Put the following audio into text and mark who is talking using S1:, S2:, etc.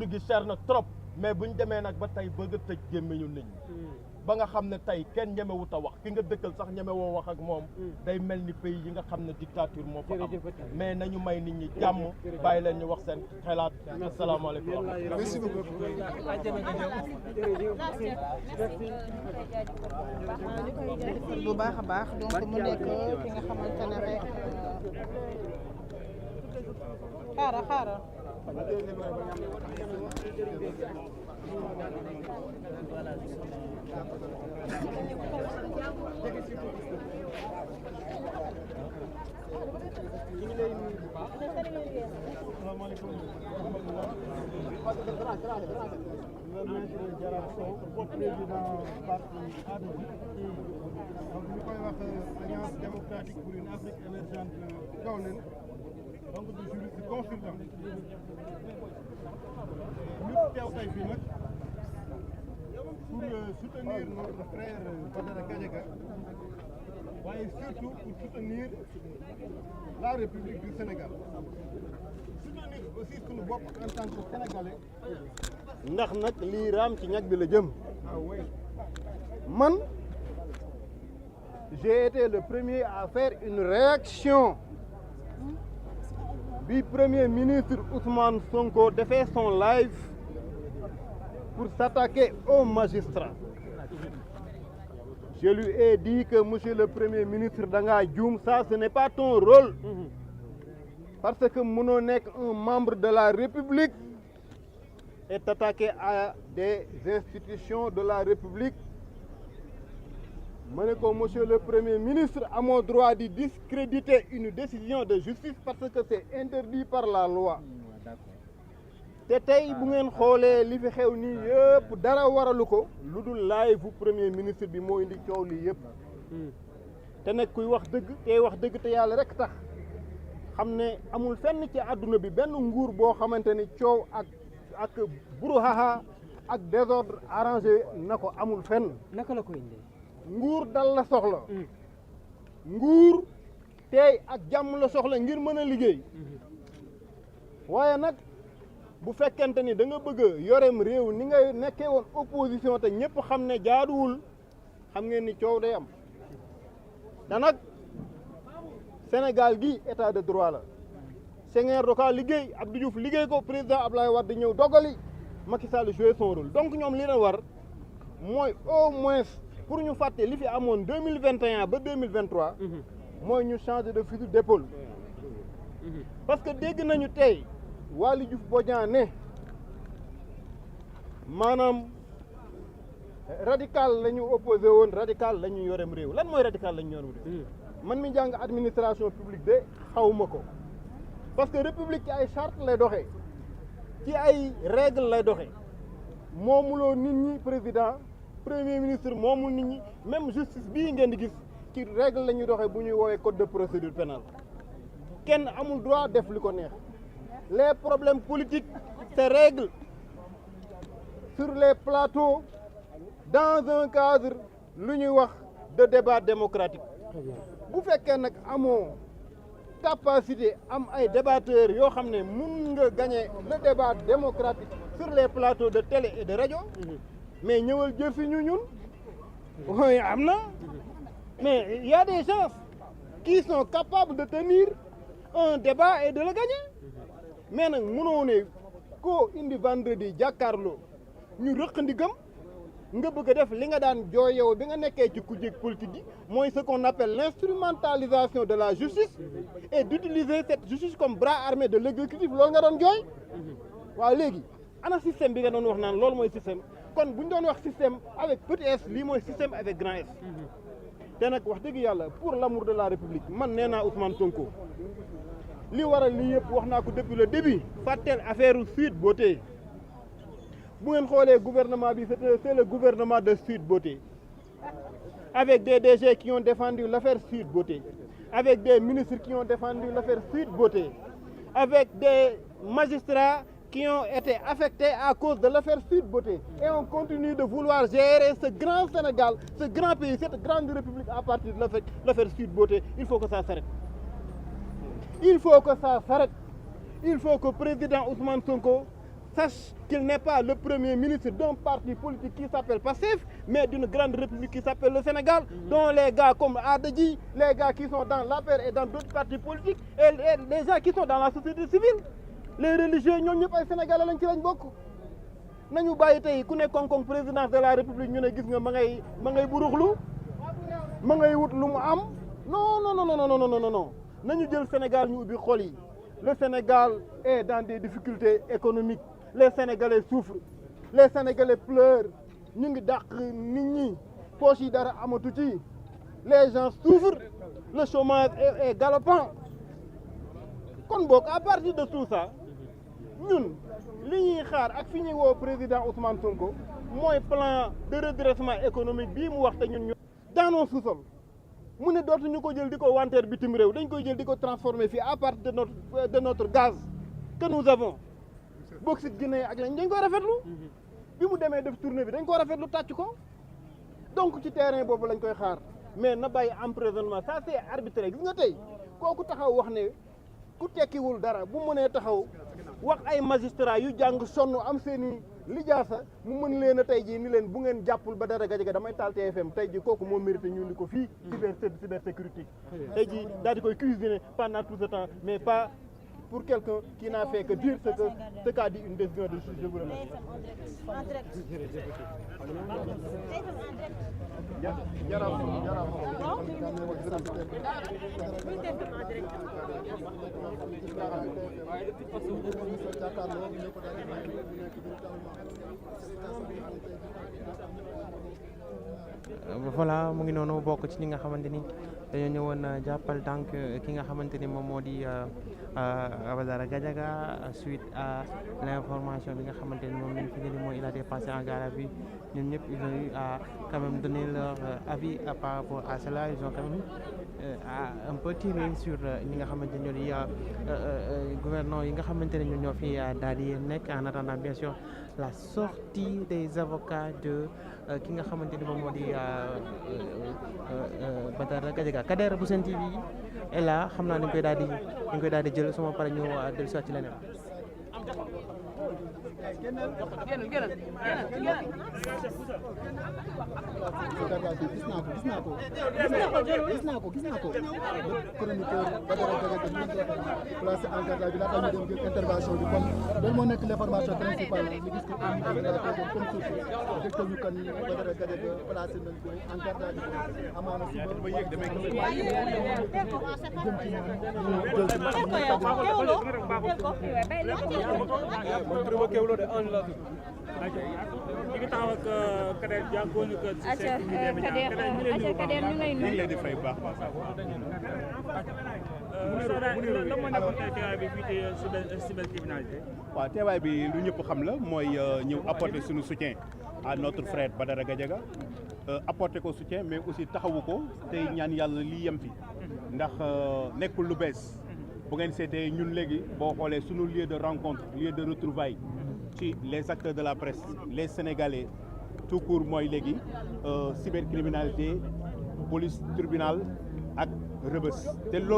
S1: dund gi cher na trop mais buñ demee nag ba tey bëgg a tëj gémmiñu nit ñi ba nga xam ne tey kenn ñemewut a wax ki nga dëkkal sax ñemewoo wax ak moom day mel ni pays yi nga xam ne dictature moo fa am mais nañu may nit ñi jàmm bàyyi leen ñu wax seen xelaat asalaamaaleykum
S2: merci beaucoup
S3: bu baax a baax donc mu nekk fi nga xamante ne rek xaaral
S4: président parti ADOSI donc ñu koy wax alliance démocratique pour une Afrique émergente Gawnen donc de juriste consultant ñu teew tey fii nag pour soutenir notre frère Badara Gadiaga waaye surtout pour soutenir la République du Sénégal soutenir aussi suñu bopp en tant que Sénégalais
S2: ndax nag lii raam ci ñag bi la jëm man j'ai été le premier à faire une réaction bi premier ministre Ousmane Sonko defee son live pour s'attaquer aux magistrats je lui ai dit que monsieur le premier ministre da ngaa juum ça ce n'est pas ton rôle parce que mënoo nekk un membre de la République et t'attaquer à des institutions de la République ma ne ko monsieur le premier ministre amoo droit di discréditer une décision de justice parce que c'est interdit par la loi te tey bu ngeen xoolee li fi xew nii yëpp dara waralu ko lu dul live bu premier ministre bi moo indi coow lii yëpp te nag kuy wax dëgg tey wax dëgg te yàlla rek tax xam ne amul fenn ci àdduna bi benn nguur boo xamante ni coow ak brouhaha ak désordre arrangé na ko amul fenn.
S5: naka la ko indee.
S2: nguur dal la soxla. nguur tey ak jàmm la soxla ngir mën a liggéey. waaye nag bu fekkente ni da nga bëgg a yorem réew ni nga nekkee woon opposition te ñëpp xam ne jaaduwul xam ngeen ni coow day am. te nag Sénégal gi état de droit la. Senghor da kaa liggéey Abdou Diouf liggéey ko président Abdoulaye Wade ñëw dogali Macky Sall joué son rôle donc ñoom li leen war mooy au moins pour ñu fàtte li fi amoon 2021 ba 2023 mooy ñu changer de fusil d'épaule parce que dégg nañu tey Waly Diouf Bodian ne maanaam radical la ñu opposé woon radical la ñu yorem réew lan mooy radical la ñu yorem réew man mi jàng administration publique de xawma ko parce que république ci ay charte lay doxee ci ay règle lay doxee moomuloo nit ñi président premier ministre moomul nit ñi même justice bii ngeen di gis ci règle la ñuy doxee bu ñuy woowee code de procédure pénale kenn amul droit def li ko neex les problèmes politiques se règlent sur les plateaux dans un cadre lu ñuy wax de débat démocratique bu fekkee nag amoo capacité am ay débatteurs yoo xam ne mun nga gagner le débat démocratique sur les plateaux de télé et de radio mais ñëwal jël si ñu ñun oui am na mais il y a des gens qui sont capables de tenir un débat et de le gagner mais nag mënoo ne koo indi vendredi jàkkaarloo ñu rëq ndigam nga bëgg a def li nga daan jooy yow bi nga nekkee ci kujje politique yi mooy ce qu'on appelle l'instrumentalisation de la justice et d'utiliser cette justice comme bras armé de l'exécutif loolu nga doon jooy waaw léegi ana système bi nga doon wax naan loolu mooy système kon bu ñu doon wax système avec petit s lii mooy système avec grand S te nag wax dëgg yàlla pour l'amour de la République man nee naa Ousmane Sonko li waral lii yëpp wax naa ko depuis le début fàtteel affaire Sweet Beauté bu ngeen xoolee gouvernement bi c'est le gouvernement de Sweet Beauté avec des DG qui ont défendu l'affaire Sweet Beauté avec des ministres qui ont défendu l'affaire Sweet Beauté avec des magistrats qui ont été affectés à cause de l'affaire Sweet Beauté et on continue de vouloir gérer ce grand Sénégal, ce grand pays, cette grande république à partir de l'affaire Sweet Beauté. Il faut que ça s'arrête. Il faut que ça s'arrête. Il faut que le président Ousmane Sonko sache qu'il n'est pas le premier ministre d'un parti politique qui s'appelle PASTEF, mais d'une grande république qui s'appelle le Sénégal, dont les gars comme Adji, les gars qui sont dans l'APR et dans d'autres partis politiques, et les gens qui sont dans la société civile, les religieux, ñoom ñëpp ay Sénégalais lañ ci lañ bokk. nañu bàyyi tey ku ne koŋ-koŋ présidence de la république ñu ne gis nga ma ngay buruxlu ma ngay wut lu mu am non nañu jël Sénégal ñu ubbi xol yi. Le Sénégal est dans des difficultés économiques. Les Sénégalais souffrent. Les Sénégalais pleurent. ñu ngi dàq nit ñi poche yi dara amatu ci. Les gens souffrent. Le chômage est galopant. kon boog à partir de tout ça ñun li ñuy xaar ak fi ñuy woo président Ousmane Sonko mooy plan de redressement économique bii mu wax te ñun ñu dans nos sous-sols mu ne dootuñu ko jël di ko wanteer bitim réew dañ koy jël di ko transformer fii à partir de notre gaz que nous avons bauxite guinéen ak lañ dañ koy rafetlu bi mu demee def tournée bi dañ ko rafetlu tàcc ko donc ci terrain boobu lañ koy xaar mais na bàyyi emprisonnement ça c'est arbitraire gis nga tey kooku taxaw wax ne ku tekkiwul dara bu mënee taxaw wax ay magistrat yu jàng sonn am seeni lijaasa mu mën leen a tey jii ni leen bu ngeen jàppul Badara Gadiaga damay taal TFM tey jii kooku moo mérité ñu indi ko fii cybersécurité tey jii daal di koy cuisiner pendant tout ce temps mais pas pour quelqu'un qui n'a fait que dire ce qu'a dit une décision de juge. Je vous remercie.
S5: Voilà mu ngi noonu bokk ci ñi nga xamante ni dañoo ñëwoon jàppal tànk ki nga xamante ni moom moo di Badara Gadiaga suite à l'information bi nga xamante ni moom lañ fi jëlee mooy il a été passé en garde à vue ñoom ñëpp ils ont eu à quand même donner leur avis par rapport à cela ils ont quand même un peu tiré sur ñi nga xamante ni ñoo di gouvernants yi nga xamante ne ñoo fi daal di nekk en attendant bien sûr la sortie des avocats de ki nga xamante ni moom moo di Badara Gadiaga Kader bu Sen TV et là xam naa dañ koy daal di jël suma pare ñu dellu si ci leneen.
S4: gis naa ko chroniqueur Badara Gadiaga ñu ngi placé en garde à vue laata ñu dem jël intervention bi kon loolu moo nekk l'information principale ñu gis ko am comme source dëgtal ñu kan Badara Gadiaga placé nañ ko en garde à vue amaana suba jëm
S6: Kader ñu lay nuyu
S7: di fay baax waaw teewaay bi lu ñëpp xam la mooy ñëw apporter suñu soutien à notre frère Badara Gadiaga apporter ko soutien mais aussi taxawu ko tey ñaan yàlla lii yem fi ndax nekkul lu bees bu ngeen seetee ñun léegi boo xoolee suñu lieu de rencontre lieu de retrouvailles ci les acteurs de la presse les Sénégalais tout court mooy léegi cybercriminalité police tribunal ak Rebeuss te loolu